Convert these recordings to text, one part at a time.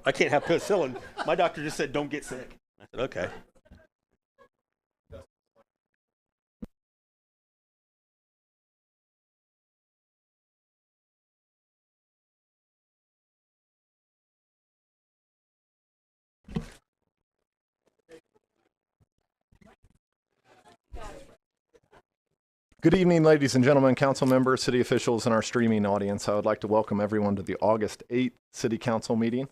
I can't have penicillin. My doctor just said don't get sick. I said okay. Good evening, ladies and gentlemen, council members, city officials, and our streaming audience. I would like to welcome everyone to the August 8th City Council meeting.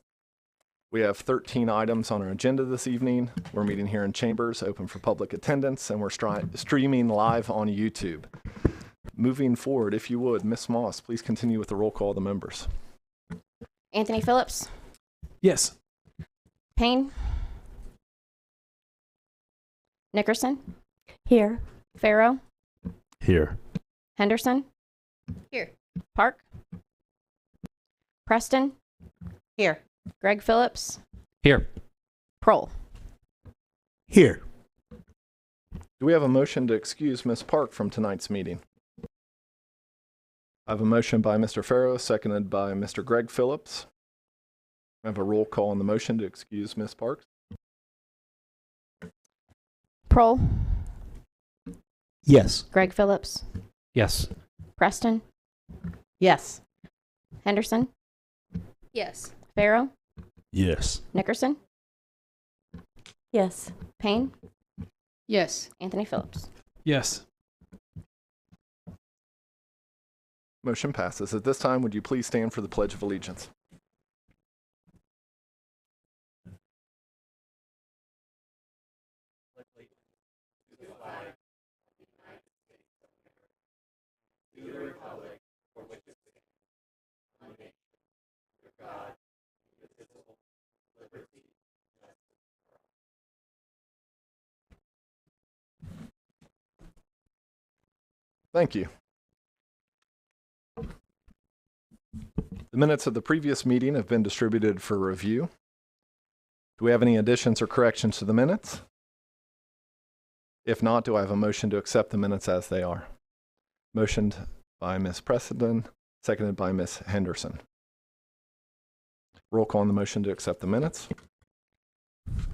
We have 13 items on our agenda this evening. We're meeting here in Chambers, open for public attendance, and we're streaming live on YouTube. Moving forward, if you would, Ms. Moss, please continue with the roll call of the members. Anthony Phillips. Yes. Payne. Nickerson. Here. Farrow. Here. Henderson. Here. Park. Preston. Here. Greg Phillips. Here. Prohl. Here. Do we have a motion to excuse Ms. Park from tonight's meeting? I have a motion by Mr. Farrow, seconded by Mr. Greg Phillips. I have a roll call on the motion to excuse Ms. Parks. Prohl. Yes. Greg Phillips. Yes. Preston. Yes. Henderson. Yes. Farrow. Yes. Nickerson. Yes. Payne. Yes. Anthony Phillips. Yes. Motion passes. At this time, would you please stand for the Pledge of Allegiance? Thank you. The minutes of the previous meeting have been distributed for review. Do we have any additions or corrections to the minutes? If not, do I have a motion to accept the minutes as they are? Motioned by Ms. Preston, seconded by Ms. Henderson. Roll call on the motion to accept the minutes.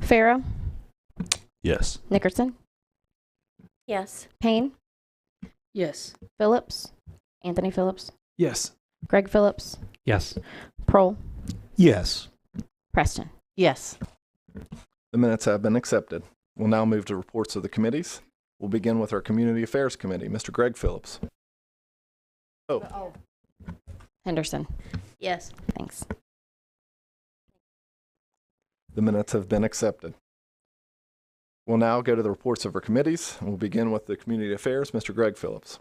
Farrow. Yes. Nickerson. Yes. Payne. Yes. Phillips. Anthony Phillips. Yes. Greg Phillips. Yes. Prohl. Yes. Preston. Yes. The minutes have been accepted. We'll now move to reports of the committees. We'll begin with our Community Affairs Committee. Mr. Greg Phillips. Henderson. Yes. Thanks. The minutes have been accepted. We'll now go to the reports of our committees. We'll begin with the Community Affairs. Mr. Greg Phillips.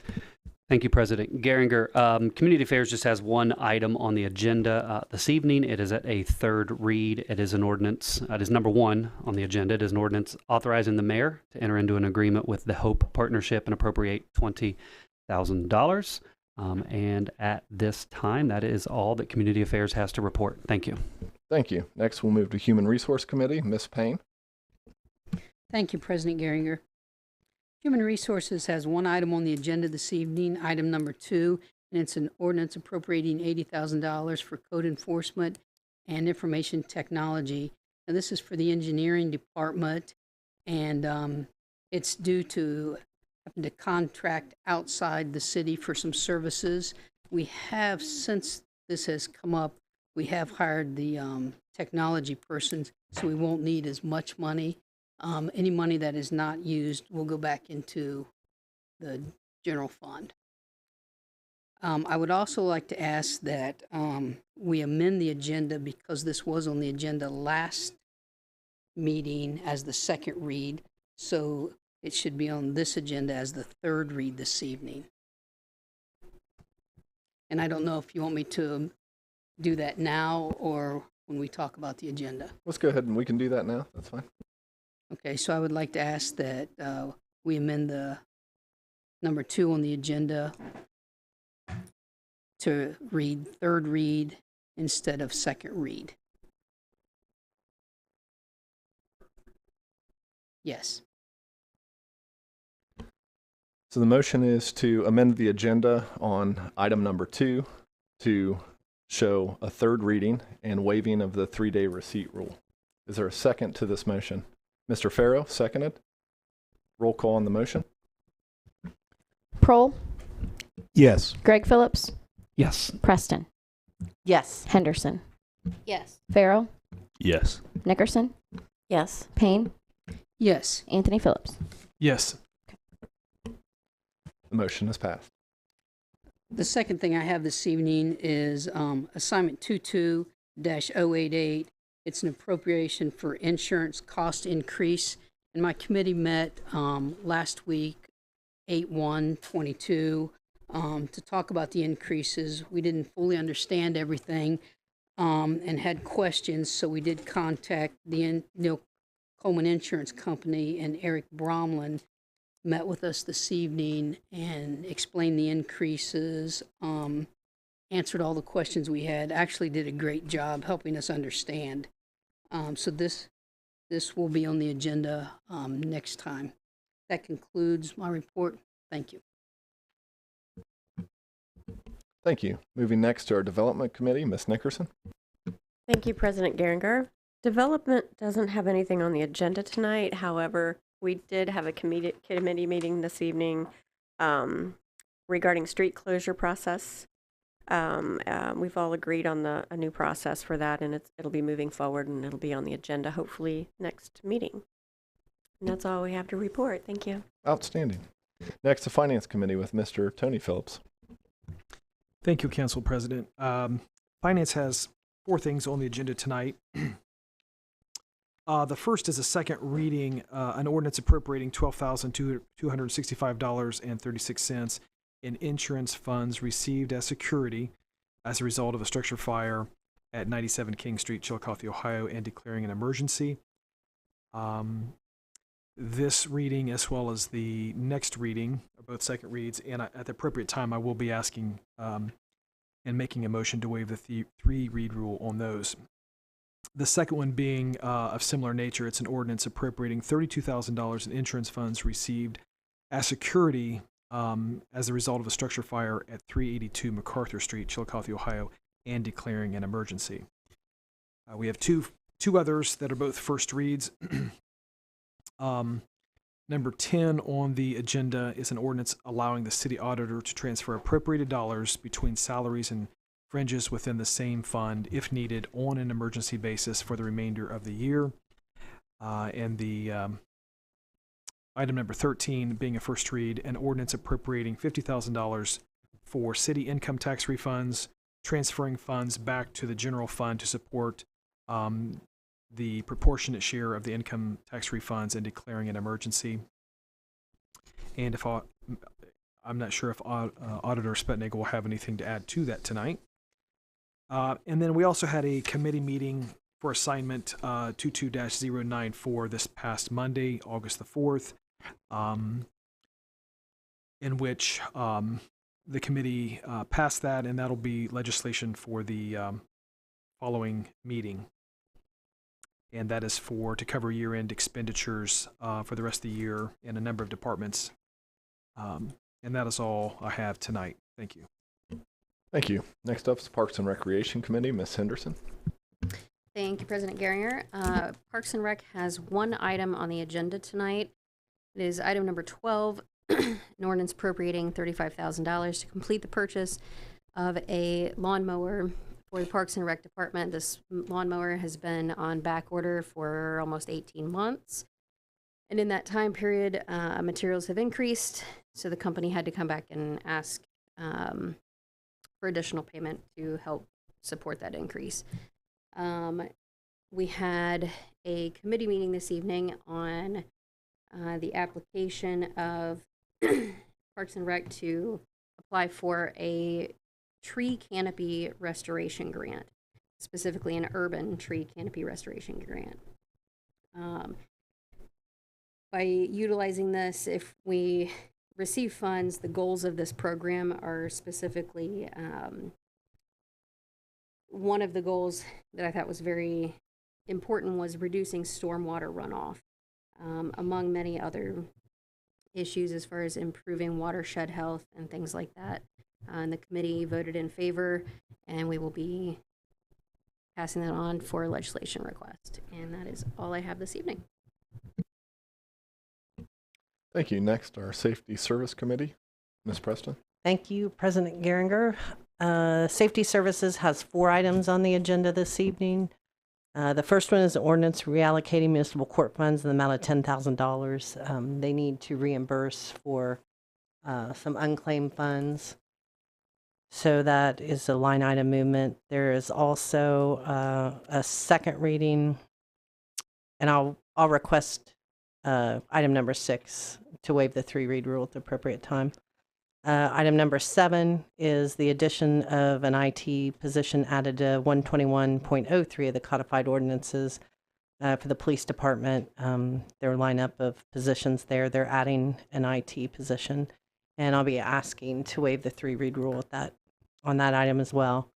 Thank you, President Geringer. Community Affairs just has one item on the agenda this evening. It is at a third read. It is an ordinance. It is number one on the agenda. It is an ordinance authorizing the mayor to enter into an agreement with the Hope Partnership and appropriate $20,000. And at this time, that is all that Community Affairs has to report. Thank you. Thank you. Next, we'll move to Human Resource Committee. Ms. Payne. Thank you, President Geringer. Human Resources has one item on the agenda this evening, item number 2, and it's an ordinance appropriating $80,000 for code enforcement and information technology. And this is for the engineering department, and it's due to having to contract outside the city for some services. We have, since this has come up, we have hired the technology persons, so we won't need as much money. Any money that is not used will go back into the general fund. I would also like to ask that we amend the agenda, because this was on the agenda last meeting as the second read, so it should be on this agenda as the third read this evening. And I don't know if you want me to do that now or when we talk about the agenda. Let's go ahead and we can do that now. That's fine. Okay, so I would like to ask that we amend the number 2 on the agenda to read third read instead of second read. Yes. So the motion is to amend the agenda on item number 2 to show a third reading and waiving of the 3-day receipt rule. Is there a second to this motion? Mr. Farrow, seconded. Roll call on the motion. Prohl, Yes. Greg Phillips, Yes. Preston, Yes. Henderson, Yes. Farrell, Yes. Nickerson, Yes. Payne, Yes. Anthony Phillips. Yes. The motion is passed. The second thing I have this evening is assignment 22-088. It's an appropriation for insurance cost increase. And my committee met last week, 8/1/22, to talk about the increases. We didn't fully understand everything and had questions, so we did contact the Coleman Insurance Company, and Eric Bromlin met with us this evening and explained the increases, answered all the questions we had, actually did a great job helping us understand. So this will be on the agenda next time. That concludes my report. Thank you. Thank you. Moving next to our Development Committee, Ms. Nickerson. Thank you, President Geringer. Development doesn't have anything on the agenda tonight. However, we did have a committee meeting this evening regarding street closure process. We've all agreed on a new process for that, and it'll be moving forward, and it'll be on the agenda hopefully next meeting. And that's all we have to report. Thank you. Outstanding. Next to Finance Committee with Mr. Tony Phillips. Thank you, Council President. Finance has 4 things on the agenda tonight. The first is a second reading, an ordinance appropriating $12,265.36 in insurance funds received as security as a result of a structure fire at 97 King Street, Chillicothe, Ohio, and declaring an emergency. This reading, as well as the next reading, are both second reads, and at the appropriate time, I will be asking and making a motion to waive the 3-read rule on those. The second one being of similar nature, it's an ordinance appropriating $32,000 in insurance funds received as security as a result of a structure fire at 382 MacArthur Street, Chillicothe, Ohio, and declaring an emergency. We have two others that are both first reads. Number 10 on the agenda is an ordinance allowing the city auditor to transfer appropriated dollars between salaries and fringes within the same fund if needed on an emergency basis for the remainder of the year. And the item number 13 being a first read, an ordinance appropriating $50,000 for city income tax refunds, transferring funds back to the general fund to support the proportionate share of the income tax refunds and declaring an emergency. And if I'm not sure if Auditor Spetnagel will have anything to add to that tonight. And then we also had a committee meeting for assignment 22-094 this past Monday, August the 4th, in which the committee passed that, and that'll be legislation for the following meeting. And that is to cover year-end expenditures for the rest of the year in a number of departments. And that is all I have tonight. Thank you. Thank you. Next up is Parks and Recreation Committee, Ms. Henderson. Thank you, President Geringer. Parks and Rec has 1 item on the agenda tonight. It is item number 12, an ordinance appropriating $35,000 to complete the purchase of a lawnmower for the Parks and Rec Department. This lawnmower has been on back order for almost 18 months. And in that time period, materials have increased, so the company had to come back and ask for additional payment to help support that increase. We had a committee meeting this evening on the application of Parks and Rec to apply for a tree canopy restoration grant, specifically an urban tree canopy restoration grant. By utilizing this, if we receive funds, the goals of this program are specifically, one of the goals that I thought was very important was reducing stormwater runoff, among many other issues as far as improving watershed health and things like that. And the committee voted in favor, and we will be passing that on for a legislation request. And that is all I have this evening. Thank you. Next, our Safety Service Committee. Ms. Preston. Thank you, President Geringer. Safety Services has 4 items on the agenda this evening. The first one is an ordinance reallocating municipal court funds in the amount of $10,000. They need to reimburse for some unclaimed funds. So that is a line item movement. There is also a second reading, and I'll request item number 6 to waive the 3-read rule at the appropriate time. Item number 7 is the addition of an IT position added to 121.03 of the Codified Ordinances for the police department. Their lineup of positions there, they're adding an IT position, and I'll be asking to waive the 3-read rule on that item as well.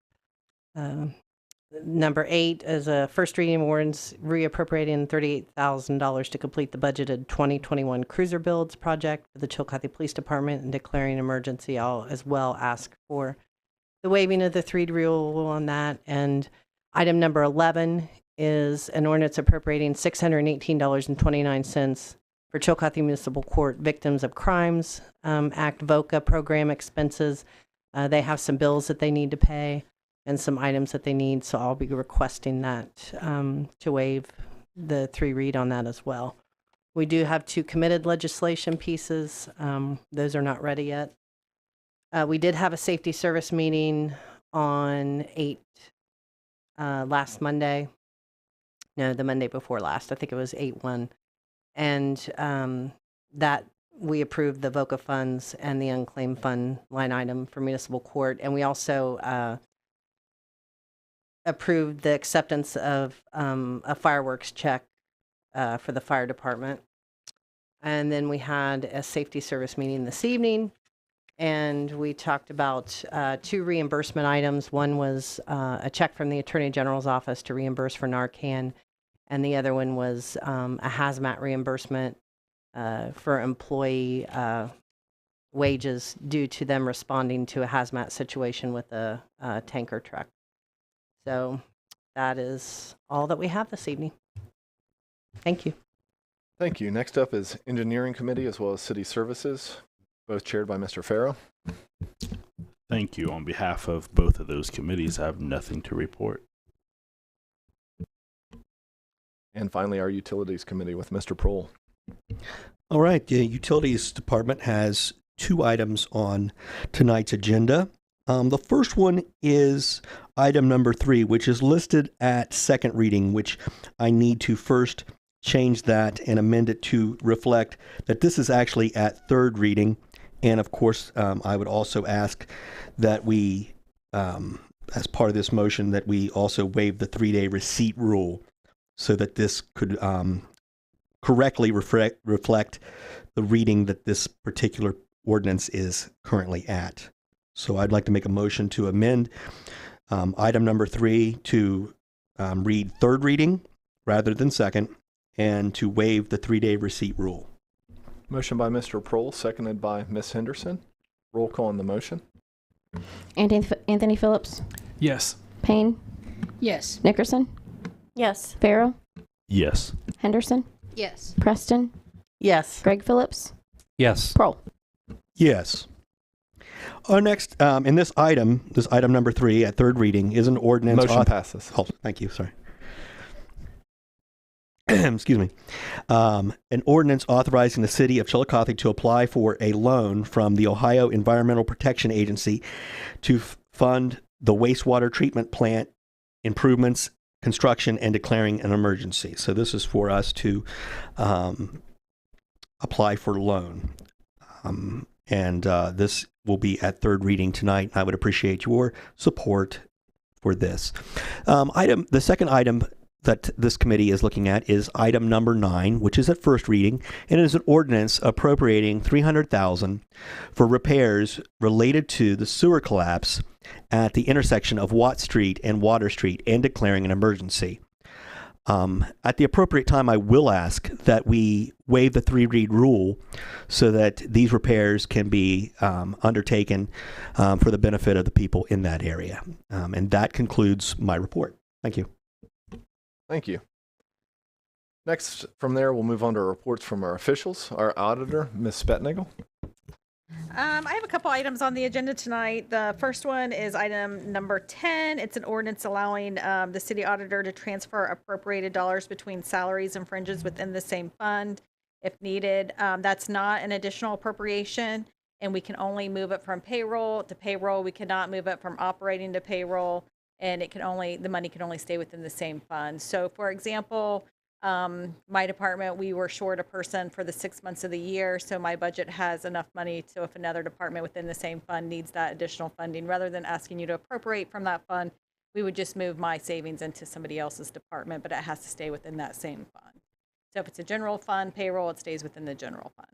Number 8 is a first reading of ordinance reappropriating $38,000 to complete the budgeted 2021 cruiser builds project for the Chillicothe Police Department and declaring an emergency. I'll as well ask for the waiving of the 3-read rule on that. And item number 11 is an ordinance appropriating $618.29 for Chillicothe Municipal Court Victims of Crimes Act VOCA program expenses. They have some bills that they need to pay and some items that they need, so I'll be requesting that to waive the 3-read on that as well. We do have 2 committed legislation pieces. Those are not ready yet. We did have a safety service meeting on last Monday. No, the Monday before last. I think it was 8/1. And that we approved the VOCA funds and the unclaimed fund line item for municipal court. And we also approved the acceptance of a fireworks check for the fire department. And then we had a safety service meeting this evening, and we talked about 2 reimbursement items. One was a check from the Attorney General's office to reimburse for Narcan, and the other one was a hazmat reimbursement for employee wages due to them responding to a hazmat situation with a tanker truck. So that is all that we have this evening. Thank you. Thank you. Next up is Engineering Committee as well as City Services, both chaired by Mr. Farrow. Thank you. On behalf of both of those committees, I have nothing to report. And finally, our Utilities Committee with Mr. Prohl. All right. The Utilities Department has 2 items on tonight's agenda. The first one is item number 3, which is listed at second reading, which I need to first change that and amend it to reflect that this is actually at third reading. And of course, I would also ask that we, as part of this motion, that we also waive the 3-day receipt rule so that this could correctly reflect the reading that this particular ordinance is currently at. So I'd like to make a motion to amend item number 3 to read third reading rather than second, and to waive the 3-day receipt rule. Motion by Mr. Prohl, seconded by Ms. Henderson. Roll call on the motion. Anthony Phillips, Yes. Payne, Yes. Nickerson, Yes. Farrow, Yes. Henderson, Yes. Preston, Yes. Greg Phillips, Yes. Prohl. Yes. Our next, in this item number 3 at third reading, is an ordinance. Motion passes. Oh, thank you. Sorry. Excuse me. An ordinance authorizing the city of Chillicothe to apply for a loan from the Ohio Environmental Protection Agency to fund the wastewater treatment plant improvements, construction, and declaring an emergency. So this is for us to apply for loan. And this will be at third reading tonight. I would appreciate your support for this. The second item that this committee is looking at is item number 9, which is at first reading, and it is an ordinance appropriating $300,000 for repairs related to the sewer collapse at the intersection of Watt Street and Water Street and declaring an emergency. At the appropriate time, I will ask that we waive the 3-read rule so that these repairs can be undertaken for the benefit of the people in that area. And that concludes my report. Thank you. Thank you. Next, from there, we'll move on to reports from our officials. Our auditor, Ms. Spetnagel. I have a couple items on the agenda tonight. The first one is item number 10. It's an ordinance allowing the city auditor to transfer appropriated dollars between salaries and fringes within the same fund if needed. That's not an additional appropriation, and we can only move it from payroll to payroll. We cannot move it from operating to payroll, and the money can only stay within the same fund. So, for example, my department, we were short a person for the 6 months of the year, so my budget has enough money. So if another department within the same fund needs that additional funding, rather than asking you to appropriate from that fund, we would just move my savings into somebody else's department, but it has to stay within that same fund. So if it's a general fund payroll, it stays within the general fund.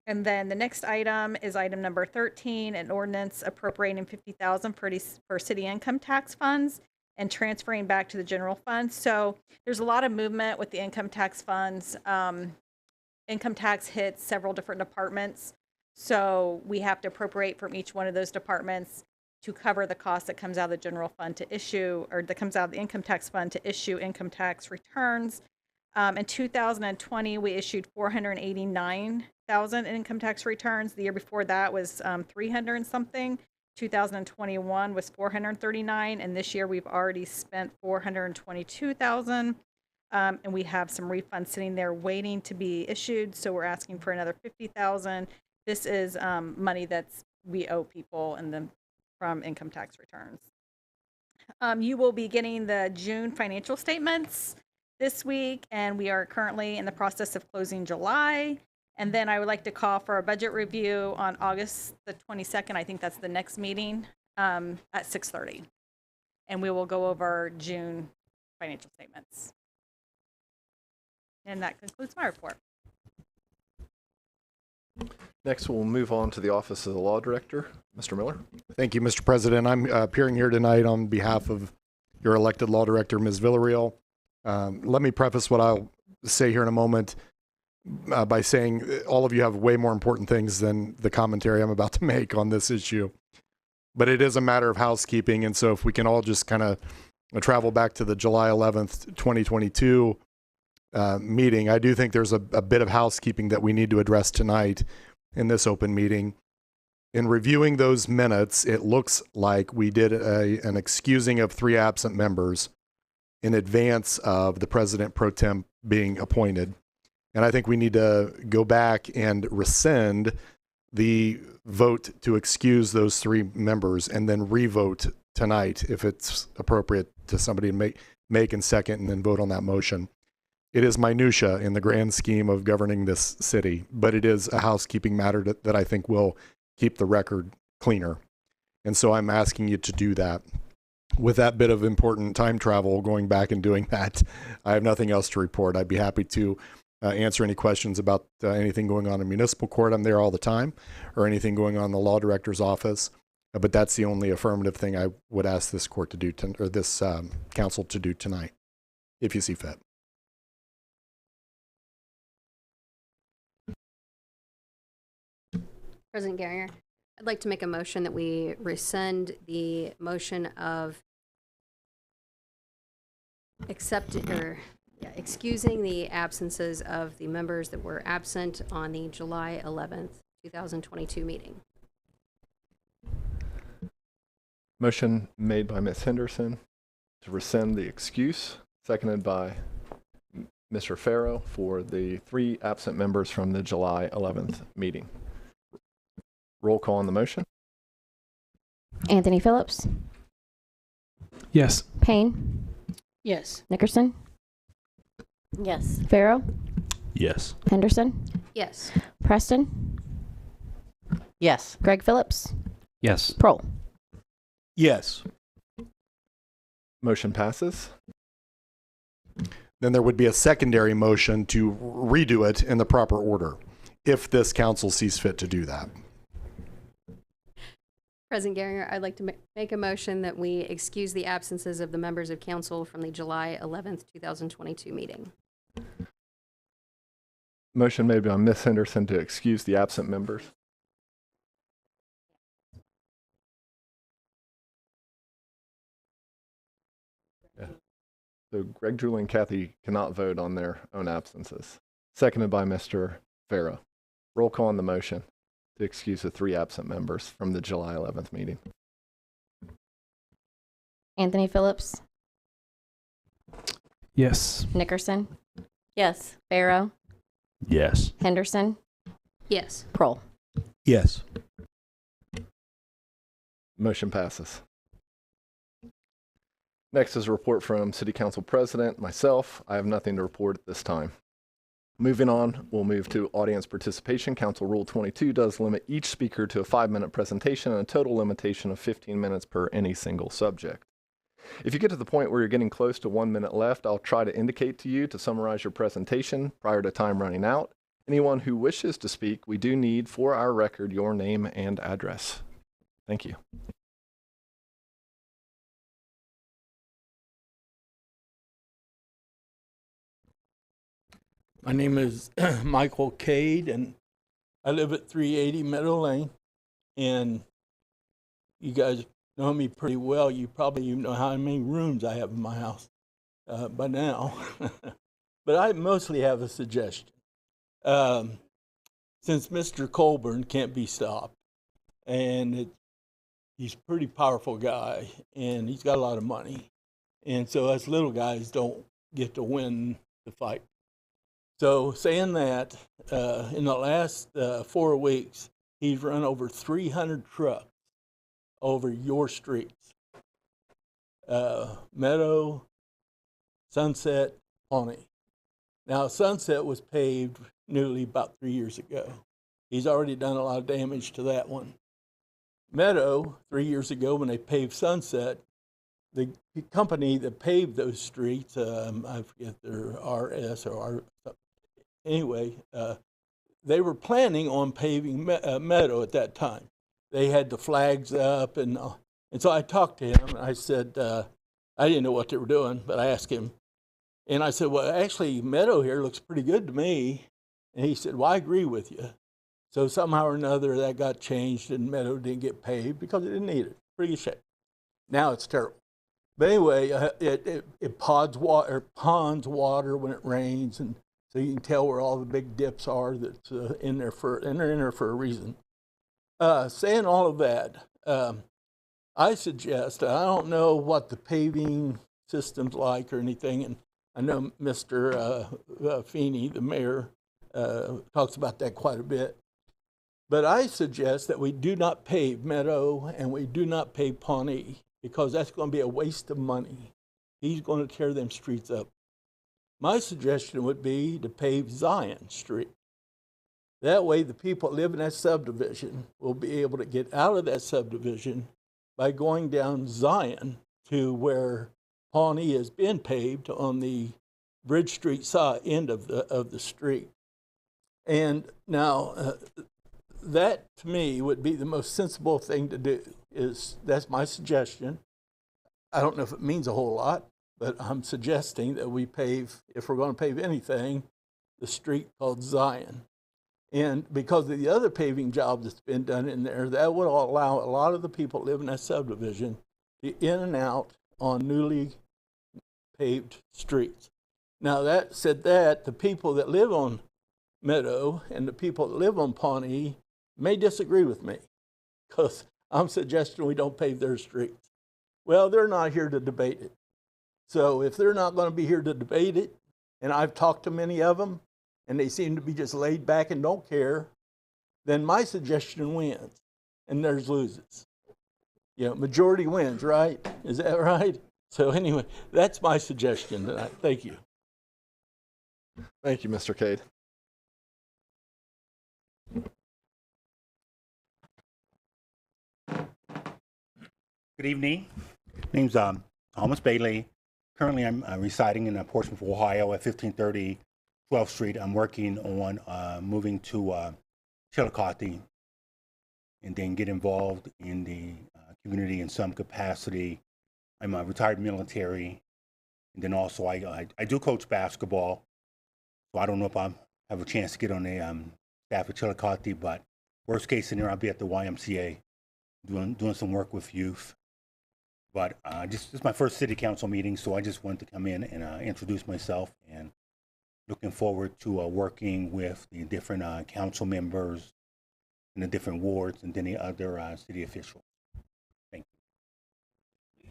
And then the next item is item number 13, an ordinance appropriating $50,000 for city income tax funds and transferring back to the general fund. So there's a lot of movement with the income tax funds. Income tax hits several different departments. So we have to appropriate from each one of those departments to cover the cost that comes out of the general fund to issue, or that comes out of the income tax fund to issue income tax returns. In 2020, we issued 489,000 income tax returns. The year before that was 300 and something. 2021 was 439, and this year we've already spent 422,000, and we have some refunds sitting there waiting to be issued. So we're asking for another 50,000. This is money that's we owe people from income tax returns. You will be getting the June financial statements this week, and we are currently in the process of closing July. And then I would like to call for a budget review on August the 22nd. I think that's the next meeting at 6:30. And we will go over June financial statements. And that concludes my report. Next, we'll move on to the Office of the Law Director. Mr. Miller. Thank you, Mr. President. I'm appearing here tonight on behalf of your elected Law Director, Ms. Villarreal. Let me preface what I'll say here in a moment by saying all of you have way more important things than the commentary I'm about to make on this issue. But it is a matter of housekeeping, and so if we can all just kind of travel back to the July 11th, 2022 meeting, I do think there's a bit of housekeeping that we need to address tonight in this open meeting. In reviewing those minutes, it looks like we did an excusing of 3 absent members in advance of the President Pro Tem being appointed. And I think we need to go back and rescind the vote to excuse those 3 members and then revote tonight if it's appropriate to somebody to make and second and then vote on that motion. It is minutia in the grand scheme of governing this city, but it is a housekeeping matter that I think will keep the record cleaner. And so I'm asking you to do that. With that bit of important time travel going back and doing that, I have nothing else to report. I'd be happy to answer any questions about anything going on in municipal court. I'm there all the time, or anything going on in the law director's office. But that's the only affirmative thing I would ask this court to do, or this council to do tonight, if you see fit. President Garinger, I'd like to make a motion that we rescind the motion of excusing the absences of the members that were absent on the July 11th, 2022 meeting. Motion made by Ms. Henderson to rescind the excuse, seconded by Mr. Farrow for the 3 absent members from the July 11th meeting. Roll call on the motion. Anthony Phillips. Yes. Payne. Yes. Nickerson. Yes. Farrow. Yes. Henderson. Yes. Preston. Yes. Greg Phillips. Yes. Prohl. Yes. Motion passes. Then there would be a secondary motion to redo it in the proper order, if this council sees fit to do that. President Garinger, I'd like to make a motion that we excuse the absences of the members of council from the July 11th, 2022 meeting. Motion made by Ms. Henderson to excuse the absent members. Yeah. So Greg, Julie, and Kathy cannot vote on their own absences. Seconded by Mr. Farrow. Roll call on the motion to excuse the 3 absent members from the July 11th meeting. Anthony Phillips, Yes. Nickerson, Yes. Barrow, Yes. Henderson, Yes. Prohl. Yes. Motion passes. Next is a report from City Council President, myself. I have nothing to report at this time. Moving on, we'll move to audience participation. Council Rule 22 does limit each speaker to a 5-minute presentation and a total limitation of 15 minutes per any single subject. If you get to the point where you're getting close to 1 minute left, I'll try to indicate to you to summarize your presentation prior to time running out. Anyone who wishes to speak, we do need for our record your name and address. Thank you. My name is Michael Cade, and I live at 380 Meadow Lane. And you guys know me pretty well. You probably even know how many rooms I have in my house by now. But I mostly have a suggestion. Since Mr. Colburn can't be stopped, and he's a pretty powerful guy, and he's got a lot of money. And so us little guys don't get to win the fight. So saying that, in the last 4 weeks, he's run over 300 trucks over your streets. Meadow, Sunset, Pawnee. Now, Sunset was paved newly about 3 years ago. He's already done a lot of damage to that one. Meadow, 3 years ago when they paved Sunset, the company that paved those streets, I forget their RS or R, anyway, they were planning on paving Meadow at that time. They had the flags up, and so I talked to him, and I said, I didn't know what they were doing, but I asked him, and I said, well, actually, Meadow here looks pretty good to me. And he said, well, I agree with you. So somehow or another, that got changed, and Meadow didn't get paved because it didn't need it. Pretty good shape. Now it's terrible. But anyway, it ponds water when it rains, and so you can tell where all the big dips are that's in there and they're in there for a reason. Saying all of that, I suggest, I don't know what the paving system's like or anything, and I know Mr. Feeney, the mayor, talks about that quite a bit. But I suggest that we do not pave Meadow and we do not pave Pawnee, because that's going to be a waste of money. He's going to tear them streets up. My suggestion would be to pave Zion Street. That way the people that live in that subdivision will be able to get out of that subdivision by going down Zion to where Pawnee has been paved on the Bridge Street side end of the street. And now that to me would be the most sensible thing to do. That's my suggestion. I don't know if it means a whole lot, but I'm suggesting that we pave, if we're going to pave anything, the street called Zion. And because of the other paving job that's been done in there, that would allow a lot of the people that live in that subdivision to in and out on newly paved streets. Now that said that, the people that live on Meadow and the people that live on Pawnee may disagree with me, because I'm suggesting we don't pave their streets. Well, they're not here to debate it. So if they're not going to be here to debate it, and I've talked to many of them, and they seem to be just laid back and don't care, then my suggestion wins, and theirs loses. You know, majority wins, right? Is that right? So anyway, that's my suggestion tonight. Thank you. Thank you, Mr. Cade. Good evening. Name's Thomas Bailey. Currently, I'm residing in Portsmouth, Ohio at 1530 12th Street. I'm working on moving to Chillicothe and then get involved in the community in some capacity. I'm a retired military, and then also I do coach basketball. So I don't know if I'm have a chance to get on the staff at Chillicothe, but worst case scenario, I'll be at the YMCA doing some work with youth. But this is my first city council meeting, so I just wanted to come in and introduce myself, and looking forward to working with the different council members in the different wards and any other city officials. Thank you.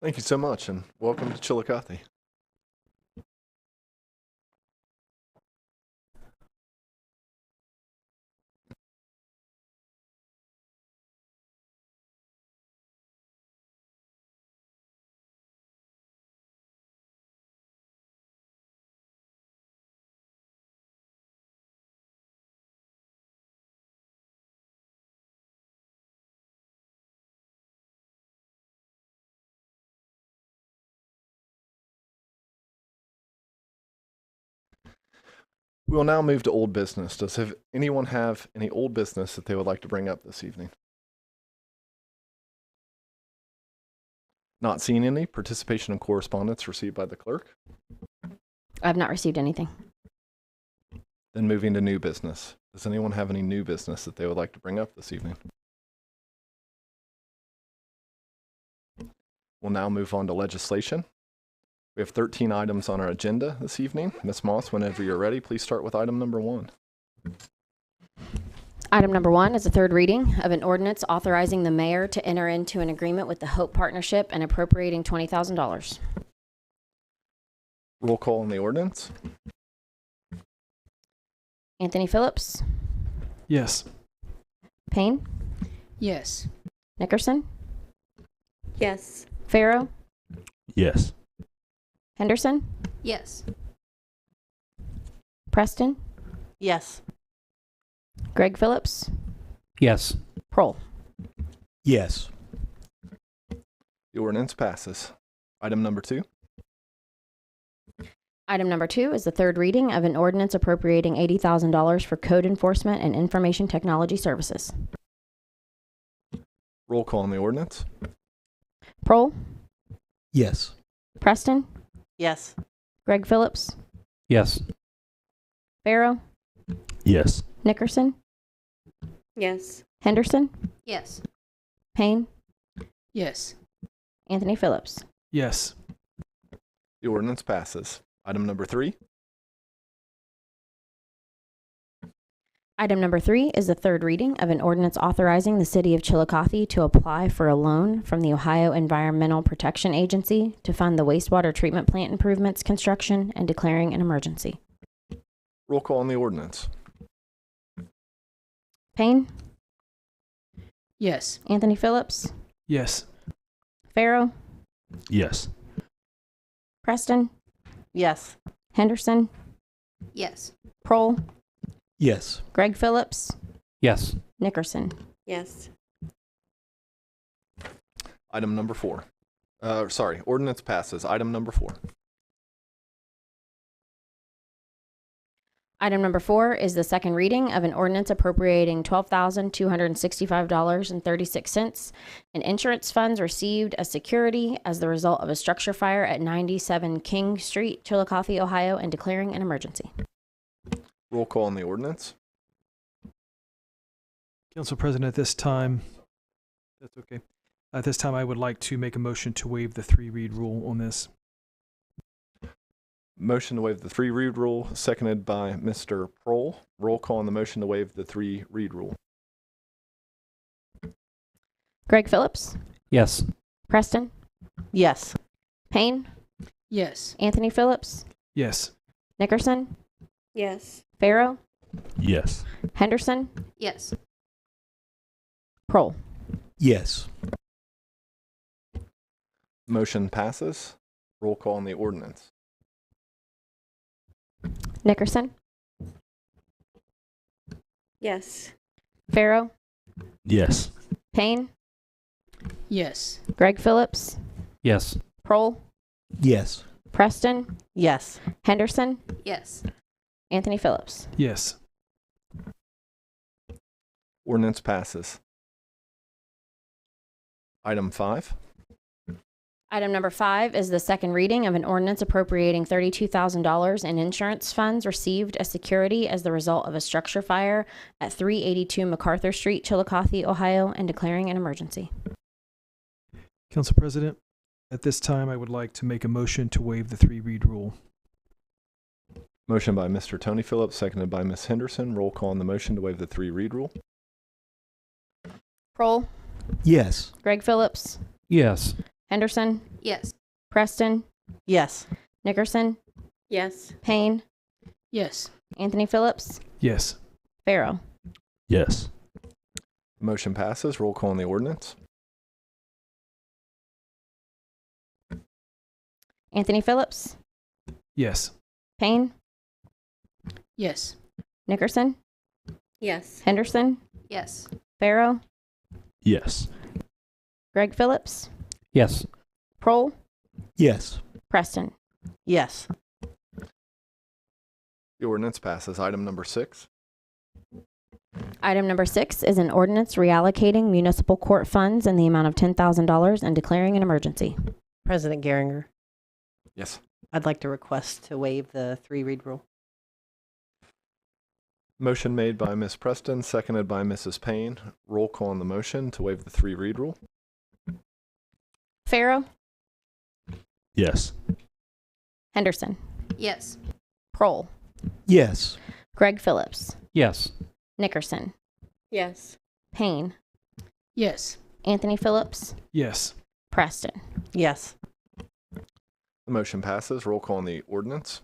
Thank you so much, and welcome to Chillicothe. We will now move to old business. Does anyone have any old business that they would like to bring up this evening? Not seeing any. Participation in correspondence received by the clerk. I have not received anything. Then moving to new business. Does anyone have any new business that they would like to bring up this evening? We'll now move on to legislation. We have 13 items on our agenda this evening. Ms. Moss, whenever you're ready, please start with item number 1. Item number 1 is a third reading of an ordinance authorizing the mayor to enter into an agreement with the Hope Partnership and appropriating $20,000. Roll call on the ordinance. Anthony Phillips, Yes. Payne, Yes. Nickerson, Yes. Farrow, Yes. Henderson, Yes. Preston, Yes. Greg Phillips, Yes. Prohl. Yes. The ordinance passes. Item number 2. Item number 2 is the third reading of an ordinance appropriating $80,000 for code enforcement and information technology services. Roll call on the ordinance. Prohl, Yes. Preston, Yes. Greg Phillips, Yes. Farrow, Yes. Nickerson, Yes. Henderson, Yes. Payne, Yes. Anthony Phillips. Yes. The ordinance passes. Item number 3. Item number 3 is the third reading of an ordinance authorizing the city of Chillicothe to apply for a loan from the Ohio Environmental Protection Agency to fund the wastewater treatment plant improvements construction and declaring an emergency. Roll call on the ordinance. Payne, Yes. Anthony Phillips, Yes. Farrow, Yes. Preston, Yes. Henderson, Yes. Prohl, Yes. Greg Phillips, Yes. Nickerson. Yes. Item number 4. Ordinance passes. Item number 4. Item number 4 is the second reading of an ordinance appropriating $12,265.36 in insurance funds received as security as the result of a structure fire at 97 King Street, Chillicothe, Ohio, and declaring an emergency. Roll call on the ordinance. Council President, at this time, that's okay. At this time, I would like to make a motion to waive the 3-read rule on this. Motion to waive the 3-read rule, seconded by Mr. Prohl. Roll call on the motion to waive the 3-read rule. Greg Phillips, Yes. Preston, Yes. Payne, Yes. Anthony Phillips, Yes. Nickerson, Yes. Farrow, Yes. Henderson, Yes. Prohl. Yes. Motion passes. Roll call on the ordinance. Nickerson, Yes. Farrow, Yes. Payne, Yes. Greg Phillips, Yes. Prohl, Yes. Preston, Yes. Henderson, Yes. Anthony Phillips. Yes. Ordinance passes. Item 5. Item number 5 is the second reading of an ordinance appropriating $32,000 in insurance funds received as security as the result of a structure fire at 382 MacArthur Street, Chillicothe, Ohio, and declaring an emergency. Council President, at this time, I would like to make a motion to waive the 3-read rule. Motion by Mr. Tony Phillips, seconded by Ms. Henderson. Roll call on the motion to waive the 3-read rule. Kroll, Yes. Greg Phillips, Yes. Henderson, Yes. Preston, Yes. Nickerson, Yes. Payne, Yes. Anthony Phillips, Yes. Farrow. Yes. Motion passes. Roll call on the ordinance. Anthony Phillips, Yes. Payne, Yes. Nickerson, Yes. Henderson, Yes. Farrow, Yes. Greg Phillips, Yes. Kroll, Yes. Preston. Yes. The ordinance passes. Item number 6. Item number 6 is an ordinance reallocating municipal court funds in the amount of $10,000 and declaring an emergency. President Geringer, Yes. I'd like to request to waive the 3-read rule. Motion made by Ms. Preston, seconded by Mrs. Payne. Roll call on the motion to waive the 3-read rule. Farrow, Yes. Henderson, Yes. Kroll, Yes. Greg Phillips, Yes. Nickerson, Yes. Payne, Yes. Anthony Phillips, Yes. Preston. Yes. The motion passes. Roll call on the ordinance.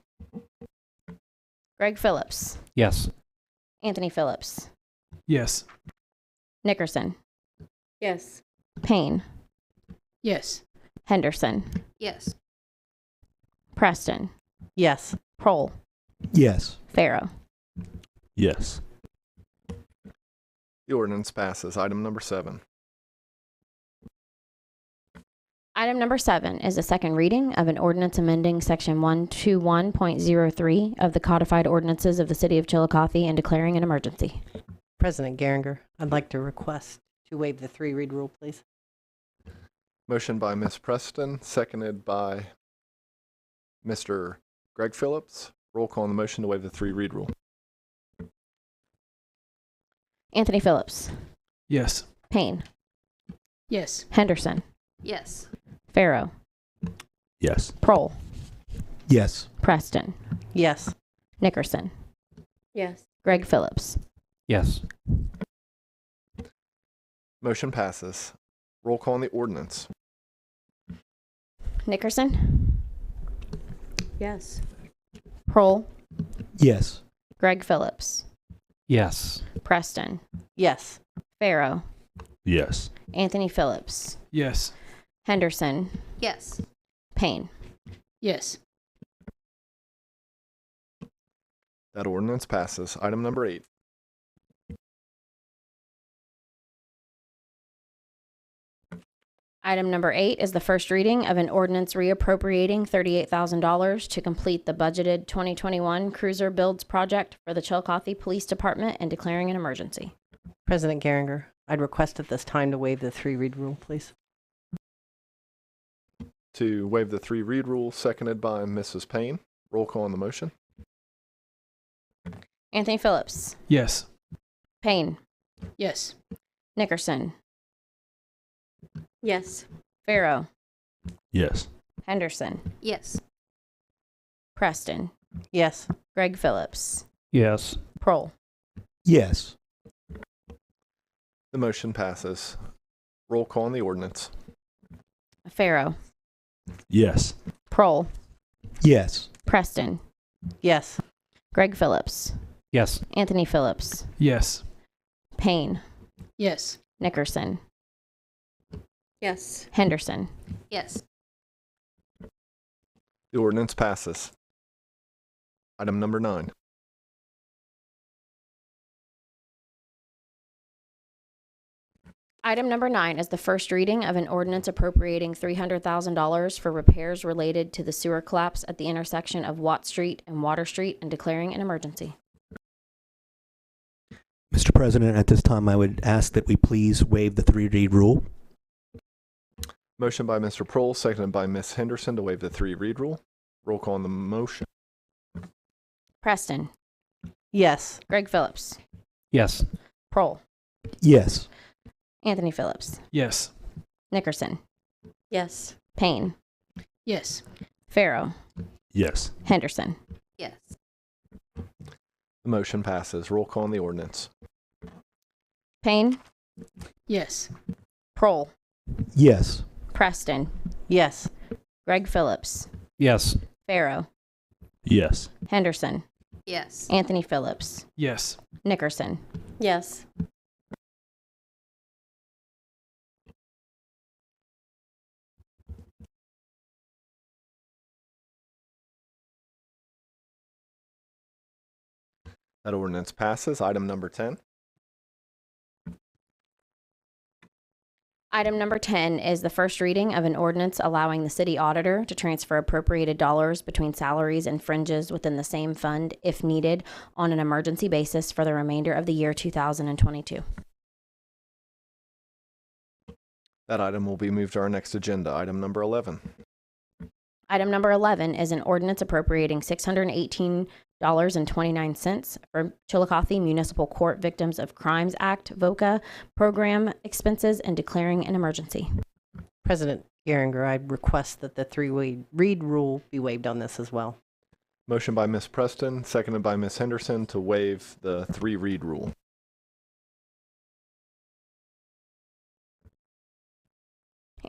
Greg Phillips, Yes. Anthony Phillips, Yes. Nickerson, Yes. Payne, Yes. Henderson, Yes. Preston, Yes. Kroll, Yes. Farrow. Yes. The ordinance passes. Item number 7. Item number 7 is a second reading of an ordinance amending section 121.03 of the Codified Ordinances of the City of Chillicothe and declaring an emergency. President Geringer, I'd like to request to waive the 3-read rule, please. Motion by Ms. Preston, seconded by Mr. Greg Phillips. Roll call on the motion to waive the 3-read rule. Anthony Phillips, Yes. Payne, Yes. Henderson, Yes. Farrow, Yes. Kroll, Yes. Preston, Yes. Nickerson, Yes. Greg Phillips. Yes. Motion passes. Roll call on the ordinance. Nickerson, Yes. Kroll, Yes. Greg Phillips, Yes. Preston, Yes. Farrow, Yes. Anthony Phillips, Yes. Henderson, Yes. Payne. Yes. That ordinance passes. Item number 8. Item number 8 is the first reading of an ordinance reappropriating $38,000 to complete the budgeted 2021 cruiser builds project for the Chillicothe Police Department and declaring an emergency. President Geringer, I'd request at this time to waive the 3-read rule, please. To waive the 3-read rule, seconded by Mrs. Payne. Roll call on the motion. Anthony Phillips, Yes. Payne, Yes. Nickerson, Yes. Farrow, Yes. Henderson, Yes. Preston, Yes. Greg Phillips, Yes. Kroll. Yes. The motion passes. Roll call on the ordinance. Farrow, Yes. Kroll, Yes. Preston, Yes. Greg Phillips, Yes. Anthony Phillips, Yes. Payne, Yes. Nickerson, Yes. Henderson. Yes. The ordinance passes. Item number 9. Item number 9 is the first reading of an ordinance appropriating $300,000 for repairs related to the sewer collapse at the intersection of Watt Street and Water Street and declaring an emergency. Mr. President, at this time, I would ask that we please waive the 3-read rule. Motion by Mr. Prohl, seconded by Ms. Henderson to waive the 3-read rule. Roll call on the motion. Preston. Yes. Greg Phillips. Yes. Prohl. Yes. Anthony Phillips. Yes. Nickerson. Yes. Payne. Yes. Farrow. Yes. Henderson. Yes. The motion passes. Roll call on the ordinance. Payne. Yes. Prohl. Yes. Preston. Yes. Greg Phillips. Yes. Farrow. Yes. Henderson. Yes. Anthony Phillips. Yes. Nickerson. Yes. That ordinance passes. Item number 10. Item number 10 is the first reading of an ordinance allowing the city auditor to transfer appropriated dollars between salaries and fringes within the same fund if needed on an emergency basis for the remainder of the year 2022. That item will be moved to our next agenda. Item number 11. Item number 11 is an ordinance appropriating $618.29 for Chillicothe Municipal Court Victims of Crimes Act VOCA program expenses and declaring an emergency. President Geringer, I request that the 3-read rule be waived on this as well. Motion by Ms. Preston, seconded by Ms. Henderson to waive the 3-read rule.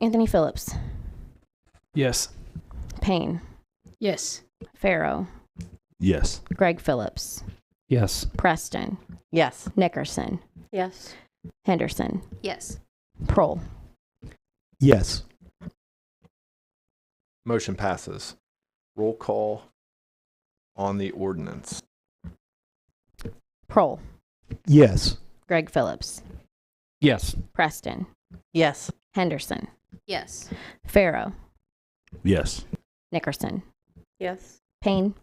Anthony Phillips. Yes. Payne. Yes. Farrow. Yes. Greg Phillips. Yes. Preston. Yes. Nickerson. Yes. Henderson. Yes. Prohl. Yes. Motion passes. Roll call on the ordinance. Prohl. Yes. Greg Phillips. Yes. Preston. Yes. Henderson. Yes. Farrow. Yes. Nickerson. Yes. Payne.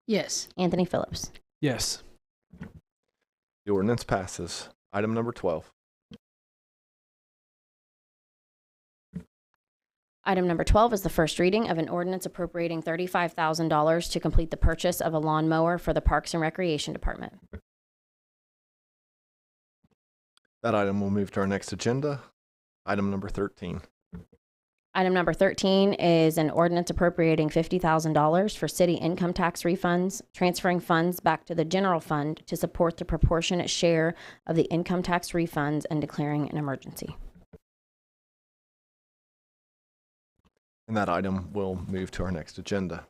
Yes. Anthony Phillips. Yes. The ordinance passes. Item number 12. Item number 12 is the first reading of an ordinance appropriating $35,000 to complete the purchase of a lawnmower for the Parks and Recreation Department. That item will move to our next agenda. Item number 13. Item number 13 is an ordinance appropriating $50,000 for city income tax refunds, transferring funds back to the general fund to support the proportionate share of the income tax refunds and declaring an emergency. And that item will move to our next agenda.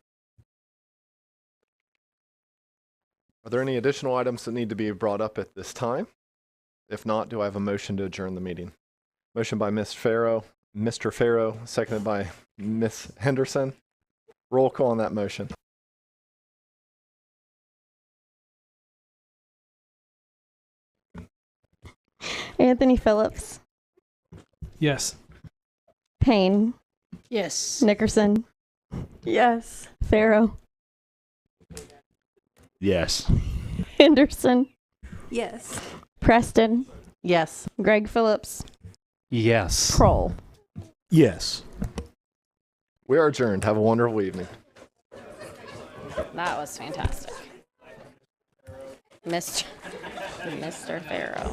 Are there any additional items that need to be brought up at this time? If not, do I have a motion to adjourn the meeting? Motion by Mr. Farrow, seconded by Ms. Henderson. Roll call on that motion. Anthony Phillips. Yes. Payne. Yes. Nickerson. Yes. Farrow. Yes. Henderson. Yes. Preston. Yes. Greg Phillips. Yes. Prohl. Yes. We are adjourned. Have a wonderful evening. That was fantastic. Mr. Farrow.